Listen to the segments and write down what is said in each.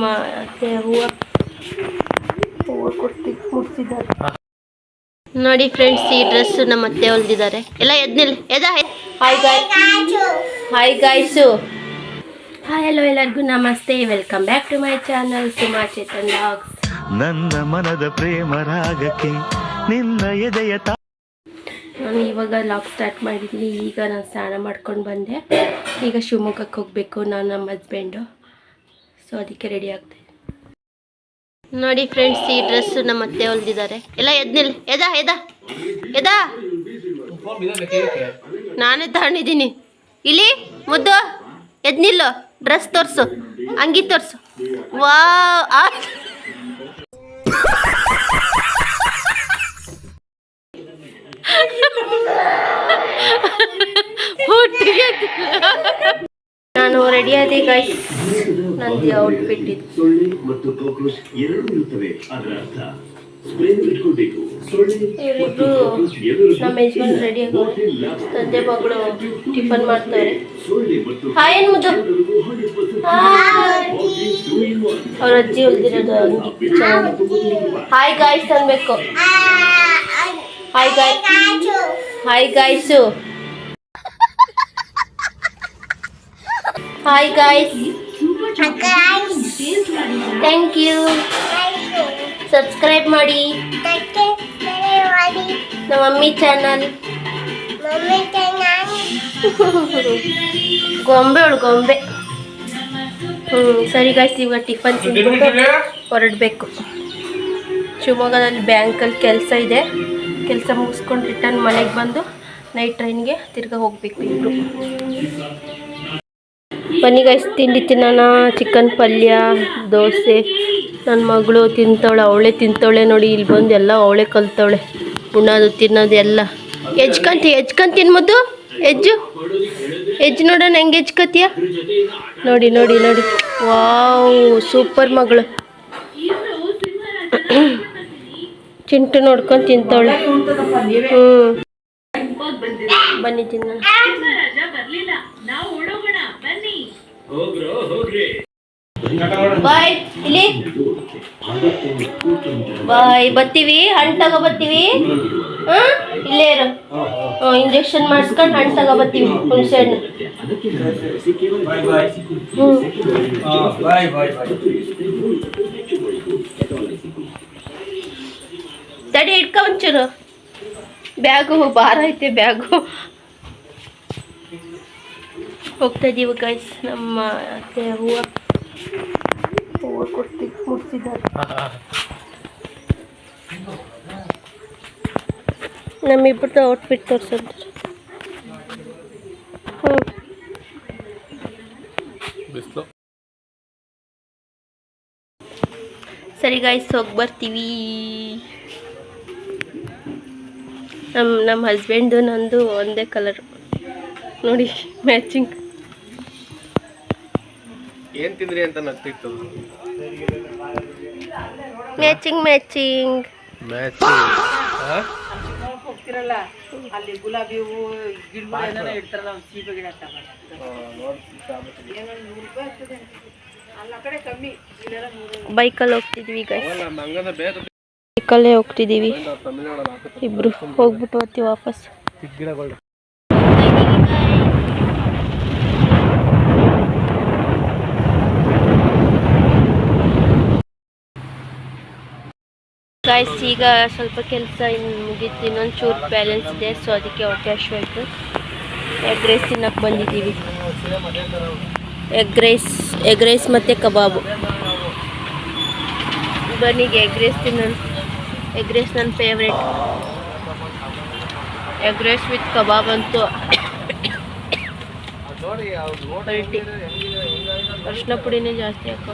ಮತ್ತೆ ಹೂವು ಕೊಡ್ತಿ ಮುಡ್ಸಿದ್ದಾರೆ ನೋಡಿ ಫ್ರೆಂಡ್ಸ್. ಈ ಡ್ರೆಸ್ ನಮ್ಮ ಅತ್ತೆ ಹೊಲ್ದಿದ್ದಾರೆ. ಎಲ್ಲ ಎದ್ನಿಲ್ ಹಾಯ್ ಗಾಯ್ಸು. ಹಾಯ್ ಹಲೋ ಎಲ್ಲರಿಗೂ ನಮಸ್ತೆ. Welcome back to my channel Suma Chetan vlogs. ನನ್ನ ಮನದ ಪ್ರೇಮ ರಾಗಕ್ಕೆ ನಿನ್ನ ಎದೆಯ ನಾನು ಇವಾಗ ಲಾಗ್ ಸ್ಟಾರ್ಟ್ ಮಾಡಿದ್ದೀನಿ. ಈಗ ನಾನು ಸ್ನಾನ ಮಾಡ್ಕೊಂಡು ಬಂದೆ. ಈಗ ಶಿವಮೊಗ್ಗಕ್ಕೆ ಹೋಗಬೇಕು ನಾನು ನಮ್ಮ ಹಸ್ಬೆಂಡು. ಸೊ ಅದಕ್ಕೆ ರೆಡಿ ಆಗ್ತಾಯಿದ್ದೀನಿ ನೋಡಿ ಫ್ರೆಂಡ್ಸ್. ಈ ಡ್ರೆಸ್ ನಮ್ಮ ಅತ್ತೆ ಹೊಲ್ದಿದ್ದಾರೆ. ಎಲ್ಲ ಎದ್ನಿಲ್ ನಾನೇ ತಗೊಂಡಿದ್ದೀನಿ. ಇಲ್ಲಿ ಮುದ್ದು ಎದ್ನಿಲ್ಲು. ಡ್ರೆಸ್ ತೋರಿಸು, ಅಂಗಿ ತೋರಿಸು. ವಾವ್ ನಾನು ರೆಡಿ ಆದೆ ಗಾಯ್ಸ್. ನಂದು ಔಟ್ಫಿಟ್ ಇದು. ಇವರಿಬ್ರು ನಮ್ಮ ಯಜಮಾನ್ ರೆಡಿ ಆಗೋರು. ತಂದೆ ಮಗಳು ಟಿಫನ್ ಮಾಡ್ತಾರೆ. ಹಾಯ್ ಏನು ಮುದ್ದು. ಅವ್ರ ಅಜ್ಜಿ ಹೊಲ್ದಿರೋದು ಅಂಗಿ ಚೆನ್ನಾಗಿ. ಹಾಯ್ ಗಾಯ್ಸ್ ಅನ್ಬೇಕು. Hi guys. Hi guys. Thank you. Subscribe ಮಾಡಿ ನಮ್ಮ ಮಮ್ಮಿ ಚಾನಲ್. ಗೊಂಬೆ. ಸರಿ ಗಾಯ್ಸ್, ಇವಾಗ ಟಿಫನ್ ತಿಂದ್ಬಿಟ್ಟು ಹೊರಡಬೇಕು. ಶಿವಮೊಗ್ಗದಲ್ಲಿ ಬ್ಯಾಂಕಲ್ಲಿ ಕೆಲಸ ಇದೆ. ಕೆಲಸ ಮುಗಿಸ್ಕೊಂಡು ರಿಟರ್ನ್ ಮನೆಗೆ ಬಂದು ನೈಟ್ ಟ್ರೈನ್ಗೆ ತಿರ್ಗಾ ಹೋಗ್ಬೇಕು ಇಬ್ಬರು. ಬನ್ನಿ ಗಾಯ್ಸ್, ತಿಂಡಿ ತಿನ್ನೋಣ. ಚಿಕನ್ ಪಲ್ಯ, ದೋಸೆ. ನನ್ನ ಮಗಳು ಅವಳೇ ತಿಂತವಳೆ ನೋಡಿ. ಇಲ್ಲಿ ಬಂದು ಎಲ್ಲ ಅವಳೇ ಕಲ್ತವಳೆ ಉಣ್ಣೋದು ತಿನ್ನೋದು ಎಲ್ಲ. ಹೆಜ್ಕಂತ ತಿನ್ಬೋದು. ಹೆಜ್ಜು ನೋಡೋಣ ಹೆಂಗೆ ಹೆಜ್ಕತಿಯ. ನೋಡಿ. ವಾವ್, ಸೂಪರ್ ಮಗಳು. ಚಿಂಟು ನೋಡ್ಕೊಂಡು ತಿಂತವಳೆ. ಬನ್ನಿ ತಿನ್ನೋಣ. ಬಾಯ್ ಇಲ್ಲಿ ಬಾಯ್. ಬರ್ತೀವಿ, ಹಣ್ಣು ತಗೋ ಬರ್ತೀವಿ. ಇಲ್ಲೇ ಇರು. ಇಂಜೆಕ್ಷನ್ ಮಾಡಿಸ್ಕೊಂಡು ಹಣ್ಣು ತಗೋ ಬರ್ತೀವಿ. ಹುಣಸೆ ಹಣ್ಣು. ತಡಿ ಇಟ್ಕೊ ಒಂಚೂರು. ಬ್ಯಾಗು ಭಾರ ಐತೆ. ಬ್ಯಾಗು ಹೋಗ್ತಾ ಇದ್ದೀವಿ ಗೈಸ್. ನಮ್ಮ ಅತ್ತೆ ಹೂವು ಕೊಡ್ತಿ ಮುಡ್ಸಿದ್ದಾರೆ. ನಮ್ಮಿಬ್ಬರದ್ದು ಔಟ್ಫಿಟ್ ತೋರಿಸಿದ್ರು. ಸರಿ ಗಾಯ್ಸ್, ಹೋಗಿ ಬರ್ತೀವಿ. ನಮ್ಮ ಹಸ್ಬೆಂಡು ನಂದು ಒಂದೇ ಕಲರ್ ನೋಡಿ, ಮ್ಯಾಚಿಂಗ್. ಏನ್ ತಿಂದ್ರಿ ಅಂತ ನಗ್ತಿತ್ತು. ಮ್ಯಾಚಿಂಗ್ ಹೋಗ್ತಿರಲ್ಲ ಅಲ್ಲಿ ಗುಲಾಬಿ ಹೂವು ಗಿಡಗಳು ಇಡ್ತಾರಲ್ಲ, ಸೀಬೆ ಗಿಡ ಅಲ್ಲ ಕಡೆ ಕಮ್ಮಿ. ಬೈಕಲ್ಲಿ ಹೋಗ್ತಿದ್ವಿ ಗೈಸ್. ಬೈಕಲ್ಲೇ ಹೋಗ್ತಿದ್ದೀವಿ ಇಬ್ರು. ಹೋಗ್ಬಿಟ್ಟು ಬರ್ತೀವಿ ವಾಪಸ್. ಗಾಯ್ಸ್, ಈಗ ಸ್ವಲ್ಪ ಕೆಲಸ ಇನ್ನು ಮುಗೀತು. ಇನ್ನೊಂದು ಚೂರು ಬ್ಯಾಲೆನ್ಸ್ ಇದೆ. ಸೊ ಅದಕ್ಕೆ ಹೊಟ್ಟೆ ಹಶ್ವಾಯ್ತು. ಎಗ್ ರೈಸ್ ತಿನ್ನಕ್ಕೆ ಬಂದಿದ್ದೀವಿ. ಎಗ್ ರೈಸ್ ಮತ್ತು ಕಬಾಬು. ಬನ್ನಿಗೆ ಎಗ್ ರೈಸ್ ತಿನ್ನೋಣ. ಎಗ್ ರೈಸ್ ನನ್ನ ಫೇವ್ರೇಟ್. ಎಗ್ ರೈಸ್ ವಿತ್ ಕಬಾಬ್ ಅಂತೂ ಅಲ್ಟಿ. ಅರ್ಶಿನ ಪುಡಿನೇ ಜಾಸ್ತಿ ಹಾಕೋ.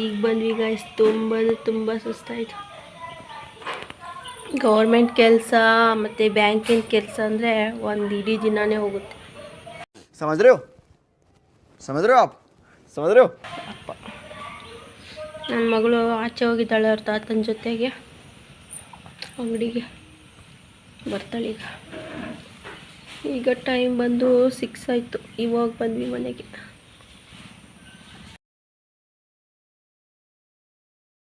ಈಗ ಬಂದ್ವಿ ಗಾಯ್ಸ್. ತುಂಬ ಸುಸ್ತಾಯಿತು. ಗೌರ್ಮೆಂಟ್ ಕೆಲಸ ಮತ್ತು ಬ್ಯಾಂಕಿನ ಕೆಲಸ ಅಂದರೆ ಒಂದು ಇಡೀ ದಿನಾನೇ ಹೋಗುತ್ತೆ. ಅಪ್ಪ, ನನ್ನ ಮಗಳು ಆಚೆ ಹೋಗಿದ್ದಾಳೆ ಅವ್ರ ತಾತನ ಜೊತೆಗೆ ಅಂಗಡಿಗೆ. ಬರ್ತಾಳೀಗ. ಈಗ ಟೈಮ್ ಬಂದು 6 ಆಯಿತು. ಇವಾಗ ಬಂದ್ವಿ ಮನೆಗೆ.